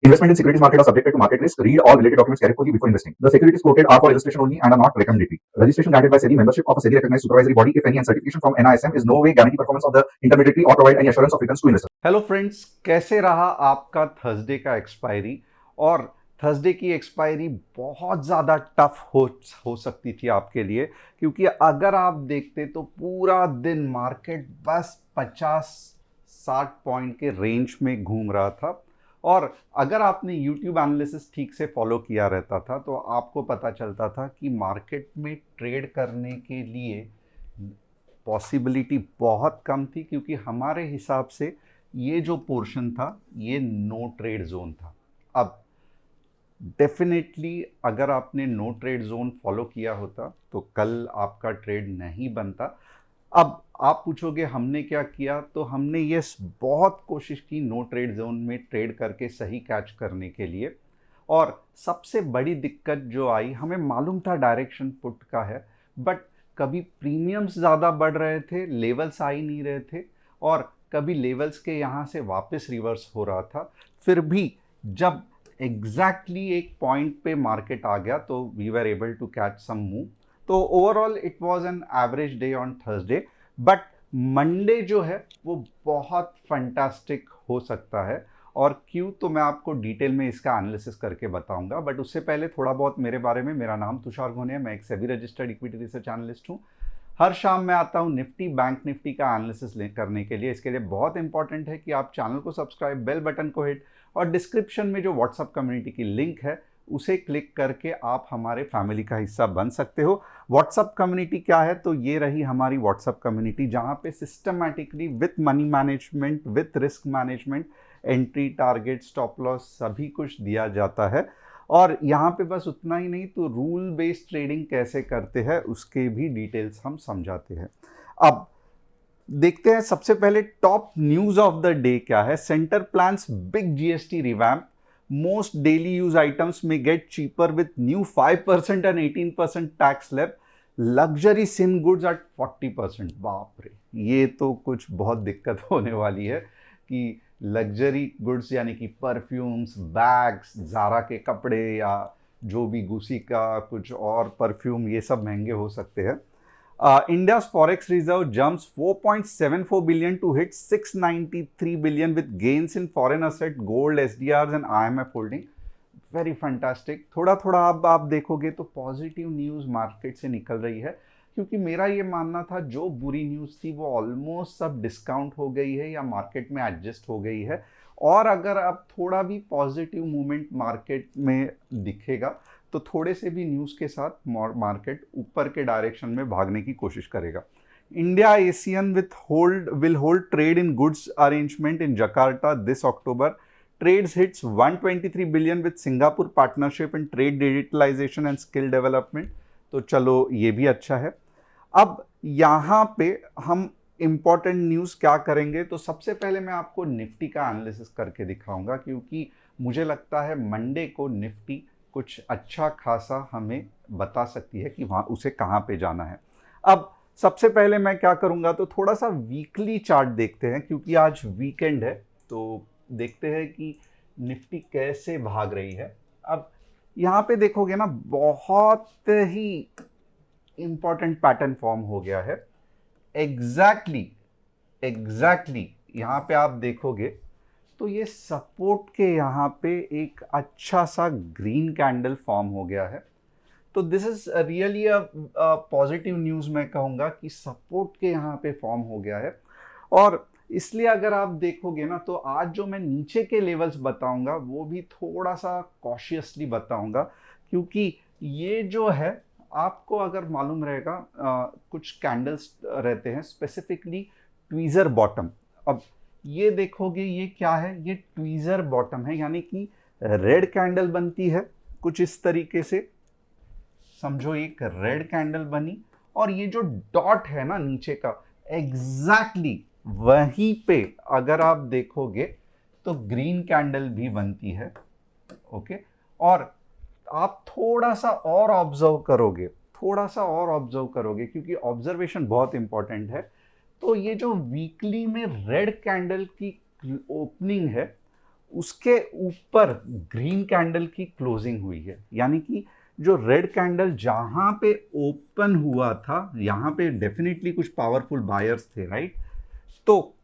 Investment in securities market are subjected to market risk. Read all related documents carefully before investing. The securities quoted are for illustration only and are not recommendatory. Registration granted by SEBI. Membership of a SEBI recognized supervisory body, if any, and certification from NISM is no way guarantee performance of the intermediary or provide any assurance of returns to investors. Hello friends, कैसे रहा आपका Thursday का expiry. और Thursday की expiry बहुत ज़्यादा tough हो सकती थी आपके लिए, क्योंकि अगर आप देखते तो पूरा दिन मार्केट बस 50-60 पॉइंट के रेंज में घूम रहा था। और अगर आपने यूट्यूब एनालिसिस ठीक से फॉलो किया रहता था तो आपको पता चलता था कि मार्केट में ट्रेड करने के लिए पॉसिबिलिटी बहुत कम थी, क्योंकि हमारे हिसाब से ये जो पोर्शन था ये नो ट्रेड जोन था। अब डेफिनेटली अगर आपने नो ट्रेड जोन फॉलो किया होता तो कल आपका ट्रेड नहीं बनता। अब आप पूछोगे हमने क्या किया, तो हमने ये बहुत कोशिश की नो ट्रेड जोन में ट्रेड करके सही कैच करने के लिए। और सबसे बड़ी दिक्कत जो आई, हमें मालूम था डायरेक्शन पुट का है, बट कभी प्रीमियम्स ज़्यादा बढ़ रहे थे, लेवल्स आ ही नहीं रहे थे, और कभी लेवल्स के यहाँ से वापस रिवर्स हो रहा था। फिर भी जब एग्जैक्टली एक पॉइंट पे मार्केट आ गया तो we were able to catch some move. तो overall it was an average day on Thursday, but Monday जो है वो बहुत फंटास्टिक हो सकता है। और क्यों, तो मैं आपको डिटेल में इसका एनालिसिस करके बताऊंगा, बट उससे पहले थोड़ा बहुत मेरे बारे में। मेरा नाम तुषार घोनिया, मैं एक SEBI registered equity research analyst हूँ। हर शाम मैं आता हूँ निफ्टी बैंक निफ्टी का एनालिसिस करने के लिए। इसके लिए बहुत इंपॉर्टेंट है कि आप चैनल को सब्सक्राइब, बेल बटन को हिट, और डिस्क्रिप्शन में जो व्हाट्सअप कम्युनिटी की लिंक है उसे क्लिक करके आप हमारे फैमिली का हिस्सा बन सकते हो। व्हाट्सअप कम्युनिटी क्या है, तो ये रही हमारी व्हाट्सअप कम्युनिटी, जहाँ पे systematically with money management, with risk management, entry, target, stop loss सभी कुछ दिया जाता है। और यहाँ पे बस उतना ही नहीं, तो रूल बेस्ड ट्रेडिंग कैसे करते हैं उसके भी डिटेल्स हम समझाते हैं। अब देखते हैं सबसे पहले top news of the day क्या है। Centre plans big GST revamp, most daily use items में get cheaper with new 5% and 18% tax slab, luxury sin goods at 40%। बाप रे, ये तो कुछ बहुत दिक्कत होने वाली है कि लग्जरी गुड्स यानी कि परफ्यूम्स, बैग्स, ज़ारा के कपड़े, या जो भी गुसी का कुछ और परफ्यूम, ये सब महंगे हो सकते हैं। India's forex reserve jumps 4.74 billion to hit 693 billion with gains in foreign asset, gold, SDRs and IMF holding. Very fantastic. थोड़ा थोड़ा अब आप देखोगे तो पॉजिटिव न्यूज़ मार्केट से निकल रही है, क्योंकि मेरा ये मानना था जो बुरी न्यूज़ थी वो ऑलमोस्ट सब डिस्काउंट हो गई है या मार्केट में एडजस्ट हो गई है। और अगर अब थोड़ा भी पॉजिटिव मूवमेंट मार्केट में दिखेगा तो थोड़े से भी न्यूज़ के साथ मार्केट ऊपर के डायरेक्शन में भागने की कोशिश करेगा। India Asian will hold trade in goods arrangement in Jakarta this October. Trades hits 123 billion with Singapore partnership in trade digitalization and skill development। तो चलो ये भी अच्छा है। अब यहाँ पे हम इंपॉर्टेंट न्यूज़ क्या करेंगे, तो सबसे पहले मैं आपको निफ्टी का एनालिसिस करके दिखाऊंगा, क्योंकि मुझे लगता है मंडे को निफ्टी कुछ अच्छा खासा हमें बता सकती है कि वहाँ उसे कहाँ पे जाना है। अब सबसे पहले मैं क्या करूँगा, तो थोड़ा सा वीकली चार्ट देखते हैं, क्योंकि आज वीकेंड है। तो देखते हैं कि निफ्टी कैसे भाग रही है। अब यहाँ पे देखोगे ना, बहुत ही इंपॉर्टेंट पैटर्न फॉर्म हो गया है। एग्जैक्टली यहाँ पे आप देखोगे तो ये सपोर्ट के यहाँ पे एक अच्छा सा ग्रीन कैंडल फॉर्म हो गया है। तो this is really a positive news, मैं कहूँगा कि सपोर्ट के यहाँ पे फॉर्म हो गया है। और इसलिए अगर आप देखोगे ना, तो आज जो मैं नीचे के लेवल्स बताऊंगा वो भी थोड़ा सा कॉशियसली बताऊंगा, क्योंकि ये जो है आपको अगर मालूम रहेगा, कुछ कैंडल्स रहते हैं स्पेसिफिकली ट्वीजर बॉटम। अब ये देखोगे ये क्या है, ये ट्वीजर बॉटम है, यानी कि रेड कैंडल बनती है कुछ इस तरीके से, समझो एक रेड कैंडल बनी, और ये जो डॉट है ना नीचे का, एग्जैक्टली वहीं पे अगर आप देखोगे तो ग्रीन कैंडल भी बनती है। ओके, और आप थोड़ा सा और ऑब्जर्व करोगे, क्योंकि ऑब्जर्वेशन बहुत इंपॉर्टेंट है। तो ये जो वीकली में रेड कैंडल की ओपनिंग है उसके ऊपर ग्रीन कैंडल की क्लोजिंग हुई है, यानी कि जो रेड कैंडल जहां पे ओपन हुआ था यहां पे डेफिनेटली कुछ पावरफुल बायर्स थे, राइट। तो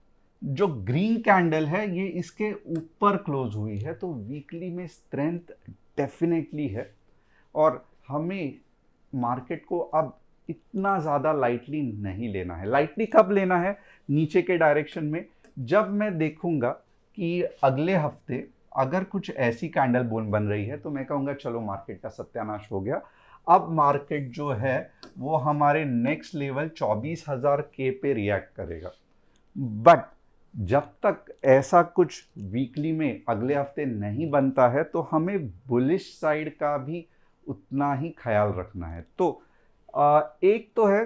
जो ग्रीन कैंडल है ये इसके ऊपर क्लोज हुई है, तो वीकली में स्ट्रेंथ डेफिनेटली है। और हमें मार्केट को अब इतना ज़्यादा लाइटली नहीं लेना है। लाइटली कब लेना है? नीचे के डायरेक्शन में, जब मैं देखूंगा कि अगले हफ्ते अगर कुछ ऐसी कैंडल बन रही है तो मैं कहूँगा चलो मार्केट का सत्यानाश हो गया। अब मार्केट जो है वो हमारे नेक्स्ट लेवल 24,000 के पे रिएक्ट करेगा। बट जब तक ऐसा कुछ वीकली में अगले हफ्ते नहीं बनता है तो हमें बुलिश साइड का भी उतना ही ख्याल रखना है। तो एक तो है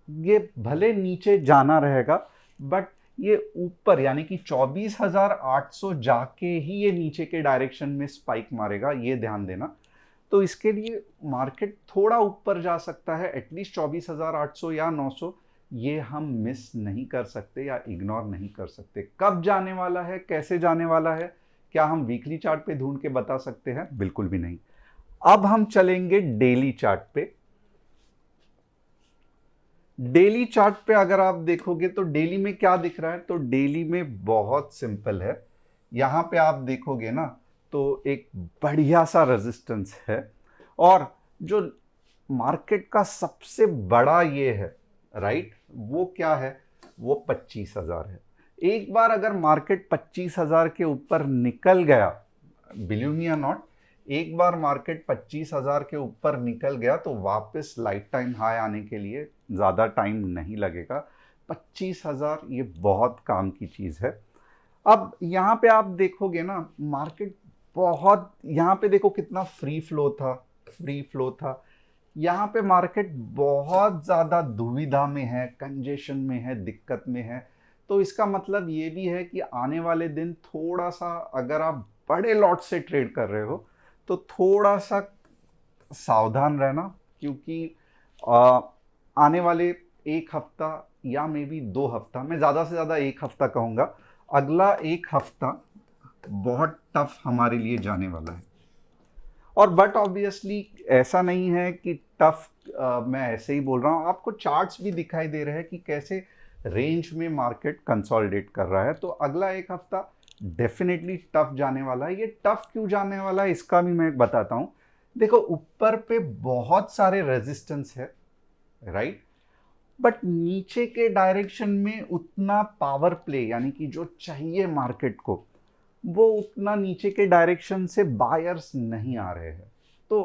ये भले नीचे जाना रहेगा, बट ये ऊपर यानी कि 24,800 जाके ही ये नीचे के डायरेक्शन में स्पाइक मारेगा, ये ध्यान देना। तो इसके लिए मार्केट थोड़ा ऊपर जा सकता है, एटलीस्ट 24,800 या 900, ये हम मिस नहीं कर सकते या इग्नोर नहीं कर सकते। कब जाने वाला है, कैसे जाने वाला है, क्या हम वीकली चार्ट पे ढूंढ के बता सकते हैं? बिल्कुल भी नहीं। अब हम चलेंगे डेली चार्ट पे। डेली चार्ट पे अगर आप देखोगे तो डेली में क्या दिख रहा है? तो डेली में बहुत सिंपल है। यहां पे आप देखोगे ना तो एक बढ़िया सा रेजिस्टेंस है, और जो मार्केट का सबसे बड़ा ये है, राइट, वो क्या है? वो 25,000 है। एक बार अगर मार्केट 25,000 के ऊपर निकल गया, बिलीव मी या नॉट, एक बार मार्केट 25,000 के ऊपर निकल गया तो वापस लाइफ टाइम हाई आने के लिए ज़्यादा टाइम नहीं लगेगा। 25,000 ये बहुत काम की चीज़ है। अब यहाँ पे आप देखोगे ना मार्केट बहुत, यहाँ पे देखो कितना फ्री फ्लो था, फ्री फ्लो था। यहाँ पे मार्केट बहुत ज़्यादा दुविधा में है, कंजेशन में है, दिक्कत में है। तो इसका मतलब ये भी है कि आने वाले दिन थोड़ा सा, अगर आप बड़े लॉट से ट्रेड कर रहे हो तो थोड़ा सा सावधान रहना, क्योंकि आ, आने वाले एक हफ्ता या मे बी 2 हफ्ता, मैं ज़्यादा से ज़्यादा एक हफ्ता कहूँगा, अगला एक हफ्ता बहुत टफ हमारे लिए जाने वाला है। और बट ऑब्वियसली ऐसा नहीं है कि टफ मैं ऐसे ही बोल रहा हूँ, आपको चार्ट्स भी दिखाई दे रहे हैं कि कैसे रेंज में मार्केट कंसोलिडेट कर रहा है। तो अगला एक हफ्ता डेफिनेटली टफ जाने वाला है। ये टफ क्यों जाने वाला है इसका भी मैं बताता हूँ। देखो ऊपर पे बहुत सारे रेजिस्टेंस है, राइट, बट नीचे के डायरेक्शन में उतना पावर प्ले यानी कि जो चाहिए मार्केट को, वो उतना नीचे के डायरेक्शन से बायर्स नहीं आ रहे हैं। तो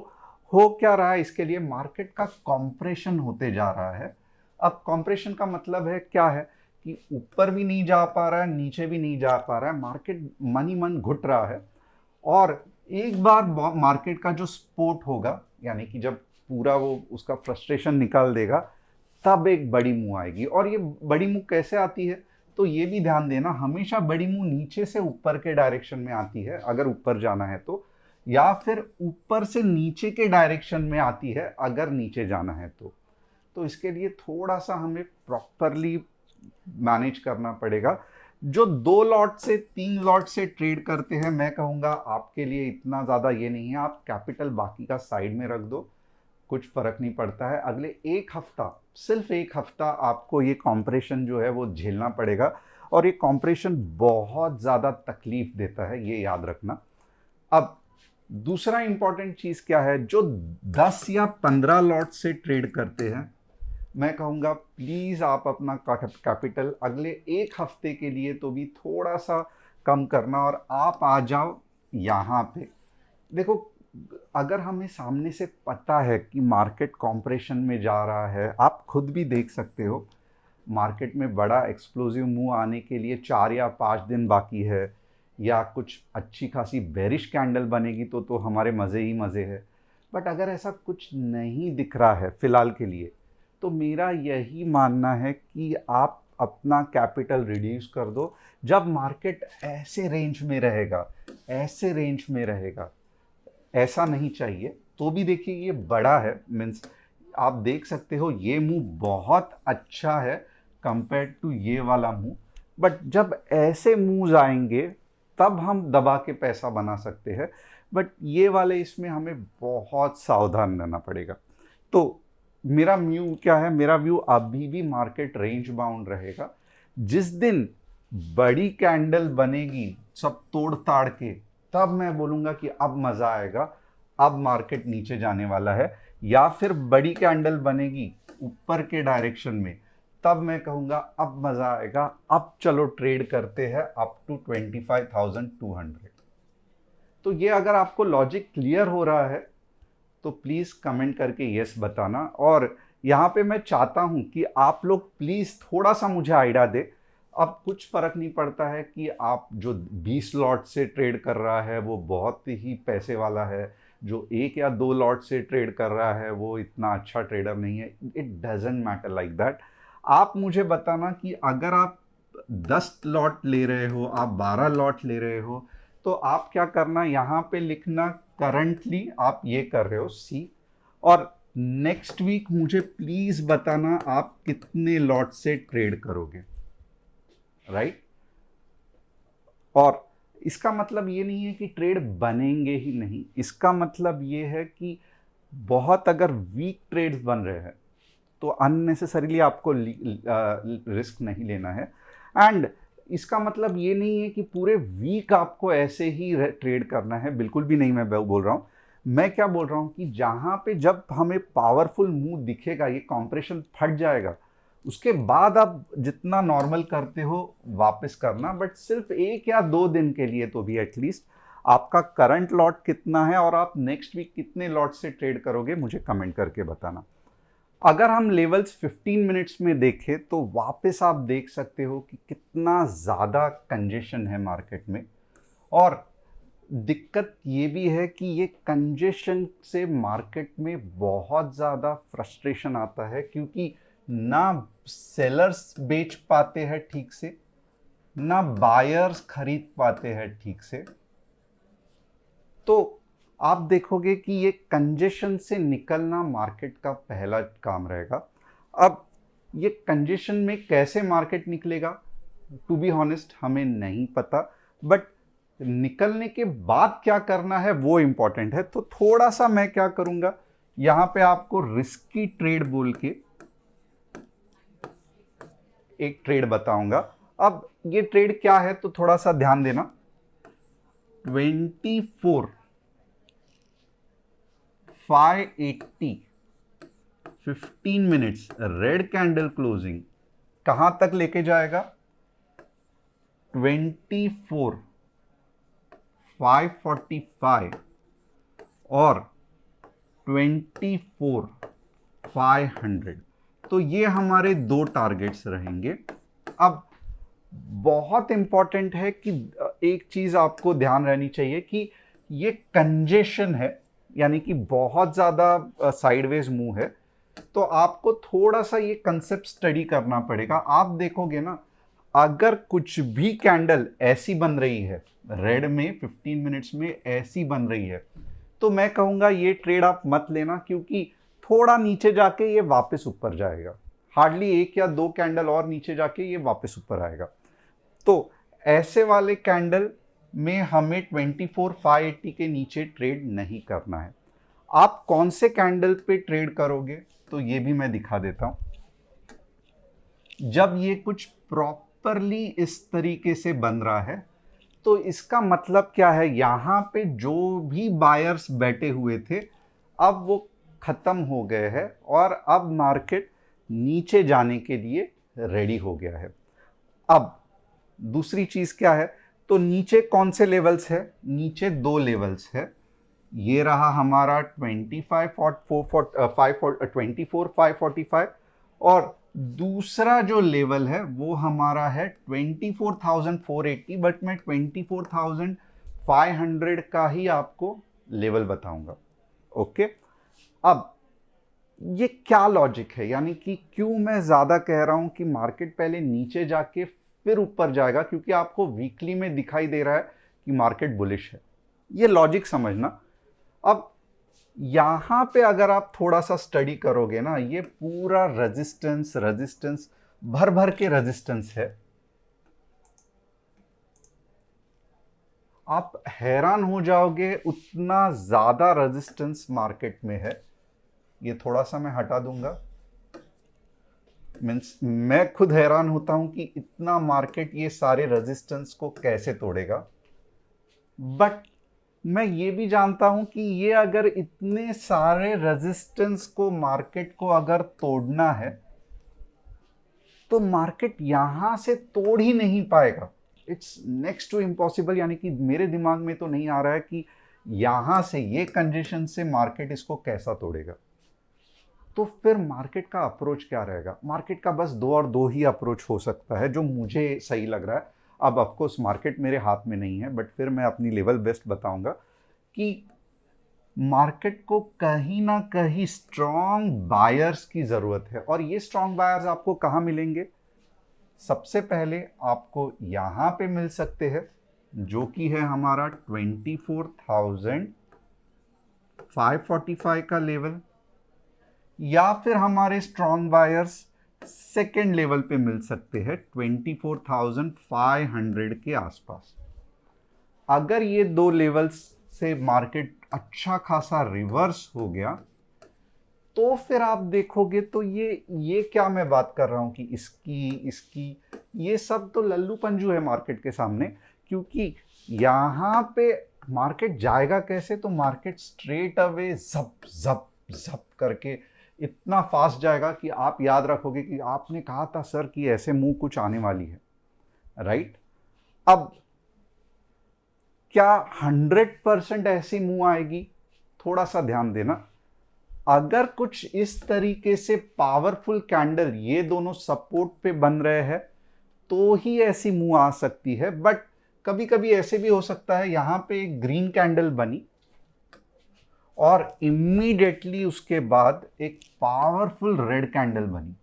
हो क्या रहा है, इसके लिए मार्केट का कॉम्प्रेशन होते जा रहा है। अब कॉम्प्रेशन का मतलब है क्या है कि ऊपर भी नहीं जा पा रहा है, नीचे भी नहीं जा पा रहा है, मार्केट मन ही मन घुट रहा है। और एक बार मार्केट का जो स्पोर्ट होगा, यानी कि जब पूरा वो उसका फ्रस्ट्रेशन निकाल देगा, तब एक बड़ी मुंह आएगी। और ये बड़ी मुंह कैसे आती है? तो ये भी ध्यान देना, हमेशा बड़ी मुंह नीचे से ऊपर के डायरेक्शन में आती है अगर ऊपर जाना है तो, या फिर ऊपर से नीचे के डायरेक्शन में आती है अगर नीचे जाना है तो इसके लिए थोड़ा सा हमें प्रॉपरली मैनेज करना पड़ेगा। जो 2 लॉट से 3 लॉट से ट्रेड करते हैं, मैं कहूँगा आपके लिए इतना ज़्यादा ये नहीं है, आप कैपिटल बाकी का साइड में रख दो, कुछ फर्क नहीं पड़ता है। अगले एक हफ्ता, सिर्फ एक हफ्ता आपको ये कॉम्प्रेशन जो है वो झेलना पड़ेगा, और ये कॉम्प्रेशन बहुत ज़्यादा तकलीफ देता है, ये याद रखना। अब दूसरा इंपॉर्टेंट चीज़ क्या है, जो 10 या 15 लॉट से ट्रेड करते हैं, मैं कहूँगा प्लीज़ आप अपना कैपिटल अगले एक हफ्ते के लिए तो भी थोड़ा सा कम करना, और आप आ जाओ यहाँ पे। देखो अगर हमें सामने से पता है कि मार्केट कॉम्प्रेशन में जा रहा है, आप खुद भी देख सकते हो मार्केट में बड़ा एक्सप्लोजिव मूव आने के लिए 4 या 5 दिन बाकी है, या कुछ अच्छी खासी बेरिश कैंडल बनेगी तो हमारे मज़े ही मज़े है। बट अगर ऐसा कुछ नहीं दिख रहा है फ़िलहाल के लिए, तो मेरा यही मानना है कि आप अपना कैपिटल रिड्यूस कर दो। जब मार्केट ऐसे रेंज में रहेगा, ऐसे रेंज में रहेगा, ऐसा नहीं चाहिए। तो भी देखिए ये बड़ा है, मीन्स आप देख सकते हो ये मूव बहुत अच्छा है कंपेयर टू ये वाला मूव। बट जब ऐसे मूव्स आएंगे तब हम दबा के पैसा बना सकते हैं। बट ये वाले इसमें हमें बहुत सावधान रहना पड़ेगा। तो मेरा व्यू क्या है, मेरा व्यू अभी भी मार्केट रेंज बाउंड रहेगा। जिस दिन बड़ी कैंडल बनेगी सब तोड़ ताड़ के, तब मैं बोलूँगा कि अब मज़ा आएगा, अब मार्केट नीचे जाने वाला है। या फिर बड़ी कैंडल बनेगी ऊपर के डायरेक्शन में, तब मैं कहूँगा अब मज़ा आएगा, अब चलो ट्रेड करते हैं अप टू 25,200। तो ये अगर आपको लॉजिक क्लियर हो रहा है तो प्लीज़ कमेंट करके यस बताना। और यहाँ पे मैं चाहता हूँ कि आप लोग प्लीज़ थोड़ा सा मुझे आइडिया दे। अब कुछ फ़र्क नहीं पड़ता है कि आप जो 20 लॉट से ट्रेड कर रहा है वो बहुत ही पैसे वाला है, जो 1 या 2 लॉट से ट्रेड कर रहा है वो इतना अच्छा ट्रेडर नहीं है। It doesn't matter like that. आप मुझे बताना कि अगर आप 10 लॉट ले रहे हो, आप 12 लॉट ले रहे हो, तो आप क्या करना, यहाँ पे लिखना करंटली आप ये कर रहे हो सी, और नेक्स्ट वीक मुझे प्लीज बताना आप कितने लॉट से ट्रेड करोगे, राइट। और इसका मतलब ये नहीं है कि ट्रेड बनेंगे ही नहीं, इसका मतलब ये है कि बहुत अगर वीक ट्रेड्स बन रहे हैं तो अननेसेसरीली आपको रिस्क नहीं लेना है। एंड इसका मतलब ये नहीं है कि पूरे वीक आपको ऐसे ही ट्रेड करना है, बिल्कुल भी नहीं। मैं बोल रहा हूँ, मैं क्या बोल रहा हूँ कि जहाँ पे जब हमें पावरफुल मूव दिखेगा, ये कॉम्प्रेशन फट जाएगा, उसके बाद आप जितना नॉर्मल करते हो वापस करना, बट सिर्फ 1 या 2 दिन के लिए तो भी एटलीस्ट आपका करंट लॉट कितना है और आप नेक्स्ट वीक कितने लॉट से ट्रेड करोगे मुझे कमेंट करके बताना। अगर हम लेवल्स 15 मिनट्स में देखें तो वापस आप देख सकते हो कि कितना ज़्यादा कंजेशन है मार्केट में। और दिक्कत ये भी है कि ये कंजेशन से मार्केट में बहुत ज़्यादा फ्रस्ट्रेशन आता है, क्योंकि ना सेलर्स बेच पाते हैं ठीक से, ना बायर्स खरीद पाते हैं ठीक से। तो आप देखोगे कि ये कंजेशन से निकलना मार्केट का पहला काम रहेगा। अब ये कंजेशन में कैसे मार्केट निकलेगा, टू बी ऑनेस्ट हमें नहीं पता, बट निकलने के बाद क्या करना है वो इंपॉर्टेंट है। तो थोड़ा सा मैं क्या करूंगा, यहां पे आपको रिस्की ट्रेड बोल के एक ट्रेड बताऊंगा। अब ये ट्रेड क्या है तो थोड़ा सा ध्यान देना। 24,580 15 मिनट्स रेड कैंडल क्लोजिंग कहां तक लेके जाएगा, 24,545 और 24,500। तो ये हमारे 2 टारगेट्स रहेंगे। अब बहुत इंपॉर्टेंट है कि एक चीज आपको ध्यान रहनी चाहिए कि ये कंजेशन है, यानी कि बहुत ज्यादा साइडवेज मूव है। तो आपको थोड़ा सा ये कंसेप्ट स्टडी करना पड़ेगा। आप देखोगे ना, अगर कुछ भी कैंडल ऐसी बन रही है रेड में 15 मिनट्स में ऐसी बन रही है, तो मैं कहूंगा ये ट्रेड आप मत लेना, क्योंकि थोड़ा नीचे जाके ये वापस ऊपर जाएगा। हार्डली 1 या 2 कैंडल और नीचे जाके ये वापस ऊपर आएगा। तो ऐसे वाले कैंडल में हमें 24,580 के नीचे ट्रेड नहीं करना है। आप कौन से कैंडल पे ट्रेड करोगे तो ये भी मैं दिखा देता हूं। जब ये कुछ प्रॉपरली इस तरीके से बन रहा है तो इसका मतलब क्या है, यहां पे जो भी बायर्स बैठे हुए थे अब वो खत्म हो गए हैं और अब मार्केट नीचे जाने के लिए रेडी हो गया है। अब दूसरी चीज क्या है, तो नीचे कौन से लेवल्स है, नीचे 2 लेवल्स है। ये रहा हमारा 24,545 और दूसरा जो लेवल है वो हमारा है 24,480, बट मैं 24,500 का ही आपको लेवल बताऊंगा। ओके, अब ये क्या लॉजिक है, यानी कि क्यों मैं ज्यादा कह रहा हूं कि मार्केट पहले नीचे जाके फिर ऊपर जाएगा, क्योंकि आपको वीकली में दिखाई दे रहा है कि मार्केट बुलिश है। ये लॉजिक समझना। अब यहां पे अगर आप थोड़ा सा स्टडी करोगे ना, ये पूरा रेजिस्टेंस भर भर के रेजिस्टेंस है। आप हैरान हो जाओगे उतना ज़्यादा रेजिस्टेंस मार्केट में है। ये थोड़ा सा मैं हटा दूंगा। मीन्स मैं खुद हैरान होता हूं कि इतना मार्केट ये सारे रेजिस्टेंस को कैसे तोड़ेगा। बट मैं ये भी जानता हूं कि ये अगर इतने सारे रेजिस्टेंस को मार्केट को अगर तोड़ना है तो मार्केट यहां से तोड़ ही नहीं पाएगा। इट्स नेक्स्ट टू इम्पॉसिबल, यानी कि मेरे दिमाग में तो नहीं आ रहा है कि यहां से ये कंडीशन से मार्केट इसको कैसा तोड़ेगा। तो फिर मार्केट का अप्रोच क्या रहेगा? मार्केट का बस दो और दो ही अप्रोच हो सकता है जो मुझे सही लग रहा है। अब ऑफकोर्स मार्केट मेरे हाथ में नहीं है, बट फिर मैं अपनी लेवल बेस्ट बताऊंगा कि मार्केट को कहीं ना कहीं स्ट्रॉन्ग बायर्स की ज़रूरत है। और ये स्ट्रॉन्ग बायर्स आपको कहाँ मिलेंगे? सबसे पहले आपको यहाँ पे मिल सकते हैं, जो कि है हमारा 24,545 का लेवल, या फिर हमारे स्ट्रॉन्ग बायर्स सेकेंड लेवल पे मिल सकते हैं 24,500 के आसपास। अगर ये दो लेवल्स से मार्केट अच्छा खासा रिवर्स हो गया तो फिर आप देखोगे तो ये क्या मैं बात कर रहा हूं कि इसकी ये सब तो लल्लू पंजू है मार्केट के सामने। क्योंकि यहां पे मार्केट जाएगा कैसे? तो मार्केट स्ट्रेट अवे जप जप जप करके इतना फास्ट जाएगा कि आप याद रखोगे कि आपने कहा था सर कि ऐसे मूव कुछ आने वाली है, राइट? अब क्या 100% ऐसी मूव आएगी? थोड़ा सा ध्यान देना। अगर कुछ इस तरीके से पावरफुल कैंडल ये दोनों सपोर्ट पे बन रहे हैं तो ही ऐसी मूव आ सकती है। बट कभी कभी ऐसे भी हो सकता है यहां पे एक ग्रीन कैंडल बनी और इमीडिएटली उसके बाद एक पावरफुल रेड कैंडल बनी,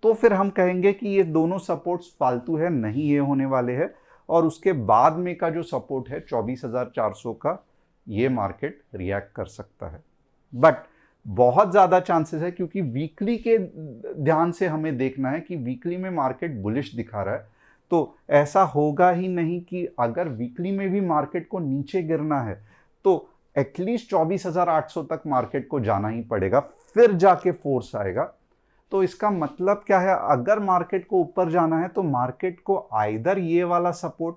तो फिर हम कहेंगे कि ये दोनों सपोर्ट्स फालतू है, नहीं ये होने वाले हैं। और उसके बाद में का जो सपोर्ट है 24,400 का, ये मार्केट रिएक्ट कर सकता है। बट बहुत ज़्यादा चांसेस है, क्योंकि वीकली के ध्यान से हमें देखना है कि वीकली में मार्केट बुलिश दिखा रहा है। तो ऐसा होगा ही नहीं कि अगर वीकली में भी मार्केट को नीचे गिरना है तो एटलीस्ट 24,800 तक मार्केट को जाना ही पड़ेगा, फिर जाके फोर्स आएगा। तो इसका मतलब क्या है? अगर मार्केट को ऊपर जाना है तो मार्केट को आइदर ये वाला सपोर्ट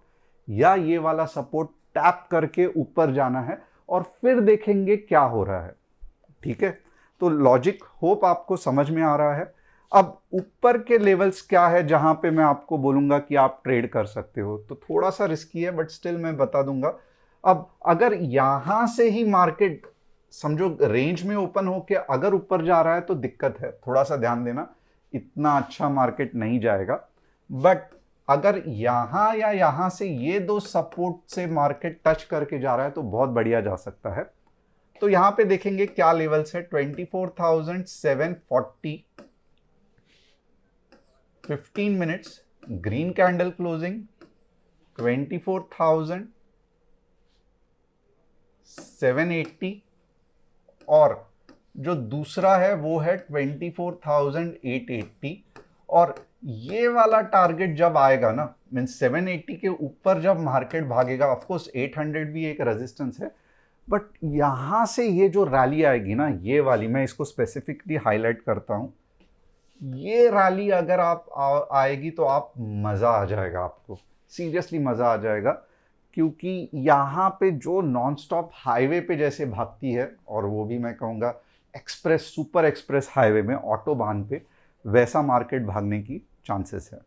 या ये वाला सपोर्ट टैप करके ऊपर जाना है और फिर देखेंगे क्या हो रहा है। ठीक है, तो लॉजिक होप आपको समझ में आ रहा है। अब ऊपर के लेवल्स क्या है जहां पे मैं आपको बोलूंगा कि आप ट्रेड कर सकते हो? तो थोड़ा सा रिस्की है बट स्टिल मैं बता दूंगा। अब अगर यहां से ही मार्केट समझो रेंज में ओपन होके अगर ऊपर जा रहा है तो दिक्कत है, थोड़ा सा ध्यान देना, इतना अच्छा मार्केट नहीं जाएगा। बट अगर यहां या यहां से ये दो सपोर्ट से मार्केट टच करके जा रहा है तो बहुत बढ़िया जा सकता है। तो यहां पे देखेंगे क्या लेवल्स है। 24,740, 15 मिनट्स ग्रीन कैंडल क्लोजिंग, 24,780, और जो दूसरा है वो है 24,880। और ये वाला टारगेट जब आएगा ना, मीन्स 780 के ऊपर जब मार्केट भागेगा, ऑफकोर्स 800 भी एक रेजिस्टेंस है, बट यहां से ये जो रैली आएगी ना, ये वाली मैं इसको स्पेसिफिकली हाईलाइट करता हूं, ये रैली अगर आप आएगी तो आप मजा आ जाएगा, आपको सीरियसली मजा आ जाएगा। क्योंकि यहाँ पे जो नॉन स्टॉप हाईवे पे जैसे भागती है, और वो भी मैं कहूँगा एक्सप्रेस सुपर एक्सप्रेस हाईवे में ऑटोबान पे, वैसा मार्केट भागने की चांसेस है।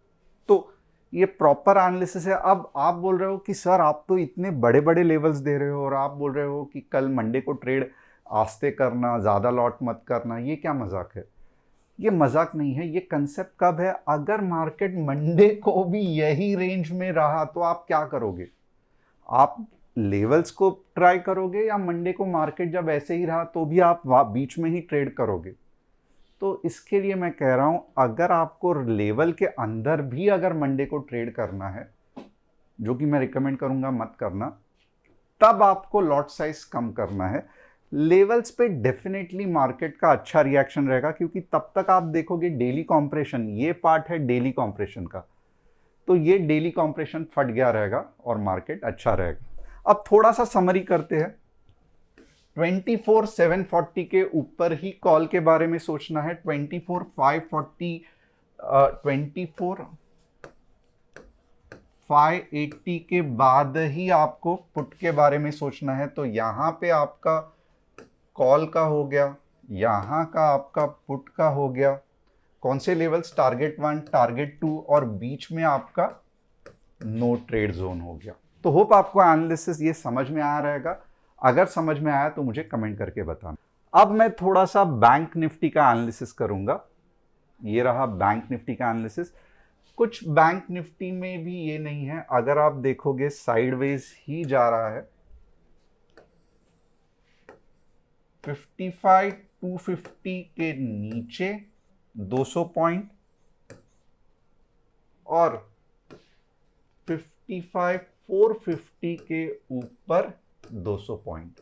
तो ये प्रॉपर एनालिसिस है। अब आप बोल रहे हो कि सर आप तो इतने बड़े बड़े लेवल्स दे रहे हो और आप बोल रहे हो कि कल मंडे को ट्रेड आस्ते करना, ज़्यादा लॉट मत करना, ये क्या मजाक है? ये मजाक नहीं है, ये कंसेप्ट कब है? अगर मार्केट मंडे को भी यही रेंज में रहा तो आप क्या करोगे? आप लेवल्स को ट्राई करोगे या मंडे को मार्केट जब ऐसे ही रहा तो भी आप बीच में ही ट्रेड करोगे? तो इसके लिए मैं कह रहा हूं, अगर आपको लेवल के अंदर भी अगर मंडे को ट्रेड करना है, जो कि मैं रिकमेंड करूंगा मत करना, तब आपको लॉट साइज कम करना है। लेवल्स पे डेफिनेटली मार्केट का अच्छा रिएक्शन रहेगा, क्योंकि तब तक आप देखोगे डेली कॉम्प्रेशन, ये पार्ट है डेली कॉम्प्रेशन का। तो ये डेली कॉम्प्रेशन फट गया रहेगा और मार्केट अच्छा रहेगा। अब थोड़ा सा समरी करते हैं। 24,740 के ऊपर ही कॉल के बारे में सोचना है। 24,540 24,580 के बाद ही आपको पुट के बारे में सोचना है। तो यहां पे आपका कॉल का हो गया, यहां का आपका पुट का हो गया। कौन से लेवल्स? टारगेट 1, टारगेट 2 और बीच में आपका नो ट्रेड जोन हो गया। तो होप आपको एनालिसिस ये समझ में आया रहेगा। अगर समझ में आया तो मुझे कमेंट करके बताना। अब मैं थोड़ा सा बैंक निफ्टी का एनालिसिस करूंगा। ये रहा बैंक निफ्टी का एनालिसिस। कुछ बैंक निफ्टी में भी ये नहीं है, अगर आप देखोगे साइडवेज ही जा रहा है। 55,250 के नीचे 200 पॉइंट और 55,450 के ऊपर 200 पॉइंट।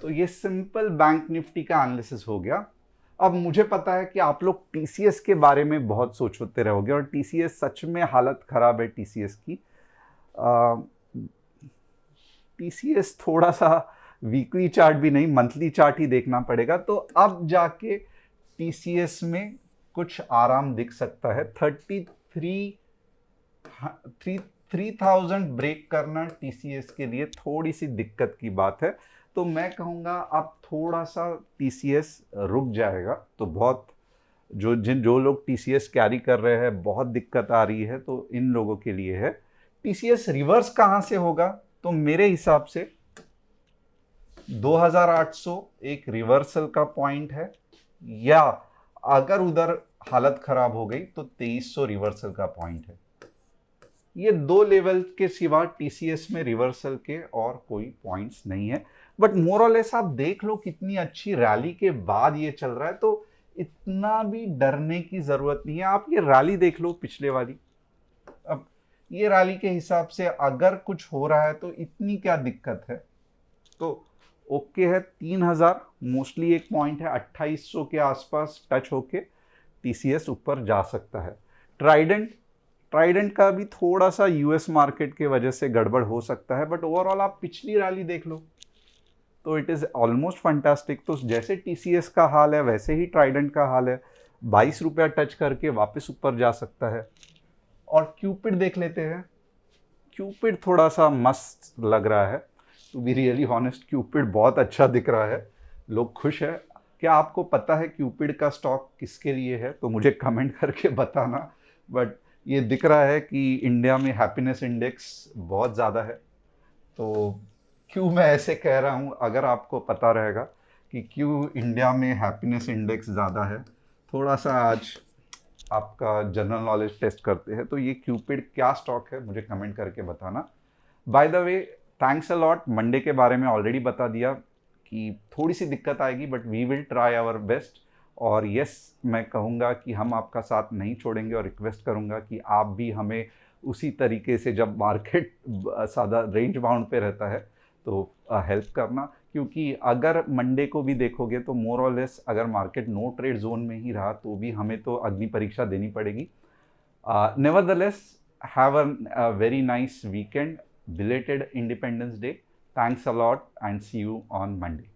तो ये सिंपल बैंक निफ्टी का एनालिसिस हो गया। अब मुझे पता है कि आप लोग टीसीएस के बारे में बहुत सोचते रहोगे और टीसीएस सच में हालत खराब है टीसीएस की। टीसीएस थोड़ा सा वीकली चार्ट भी नहीं, मंथली चार्ट ही देखना पड़ेगा। तो अब जाके टीसीएस में कुछ आराम दिख सकता है। 3,000 ब्रेक करना टीसीएस के लिए थोड़ी सी दिक्कत की बात है। तो मैं कहूँगा अब थोड़ा सा टीसीएस रुक जाएगा। तो बहुत जो लोग टीसीएस कैरी कर रहे हैं, बहुत दिक्कत आ रही है, तो इन लोगों के लिए है। टीसीएस रिवर्स कहाँ से होगा? तो मेरे हिसाब से 2,800 एक रिवर्सल का पॉइंट है, या अगर उधर हालत खराब हो गई तो 2,300 रिवर्सल का पॉइंट है। ये दो लेवल के सिवा टीसीएस में रिवर्सल के और कोई पॉइंट्स नहीं है। बट मोरलेस आप देख लो कितनी अच्छी रैली के बाद ये चल रहा है, तो इतना भी डरने की जरूरत नहीं है। आप ये रैली देख लो पिछले वाली। अब ये रैली के हिसाब से अगर कुछ हो रहा है तो इतनी क्या दिक्कत है? तो ओके है। 3,000 मोस्टली एक पॉइंट है। 2,800 के आसपास टच होके टीसीएस ऊपर जा सकता है। ट्राइडेंट का भी थोड़ा सा यूएस मार्केट के वजह से गड़बड़ हो सकता है, बट ओवरऑल आप पिछली रैली देख लो तो इट इज़ ऑलमोस्ट फंटास्टिक। तो जैसे टीसीएस का हाल है वैसे ही ट्राइडेंट का हाल है। 22 रुपया टच करके वापस ऊपर जा सकता है। और क्यूपिड देख लेते हैं। क्यूपिड थोड़ा सा मस्त लग रहा है, to be really honest. Cupid बहुत अच्छा दिख रहा है, लोग खुश है। क्या आपको पता है क्यूपिड का स्टॉक किसके लिए है? तो मुझे कमेंट करके बताना। बट ये दिख रहा है कि इंडिया में हैप्पीनेस इंडेक्स बहुत ज़्यादा है। तो क्यों मैं ऐसे कह रहा हूँ, अगर आपको पता रहेगा कि क्यों इंडिया में हैप्पीनेस इंडेक्स ज़्यादा है, थोड़ा सा आज आपका जनरल नॉलेज टेस्ट करते हैं। तो ये क्यूपिड क्या स्टॉक है मुझे कमेंट करके बताना। By the way, thanks a lot. Monday के बारे में ऑलरेडी बता दिया कि थोड़ी सी दिक्कत आएगी, but we will try our best. और यस, मैं कहूँगा कि हम आपका साथ नहीं छोड़ेंगे और रिक्वेस्ट करूँगा कि आप भी हमें उसी तरीके से, जब मार्केट सादा रेंज बाउंड पे रहता है तो हेल्प करना। क्योंकि अगर मंडे को भी देखोगे तो मोर और लेस अगर मार्केट नो ट्रेड जोन में ही रहा तो भी हमें तो अग्नि परीक्षा देनी पड़ेगी। Nevertheless, have a very nice weekend, belated independence day. Thanks a lot and see you on Monday.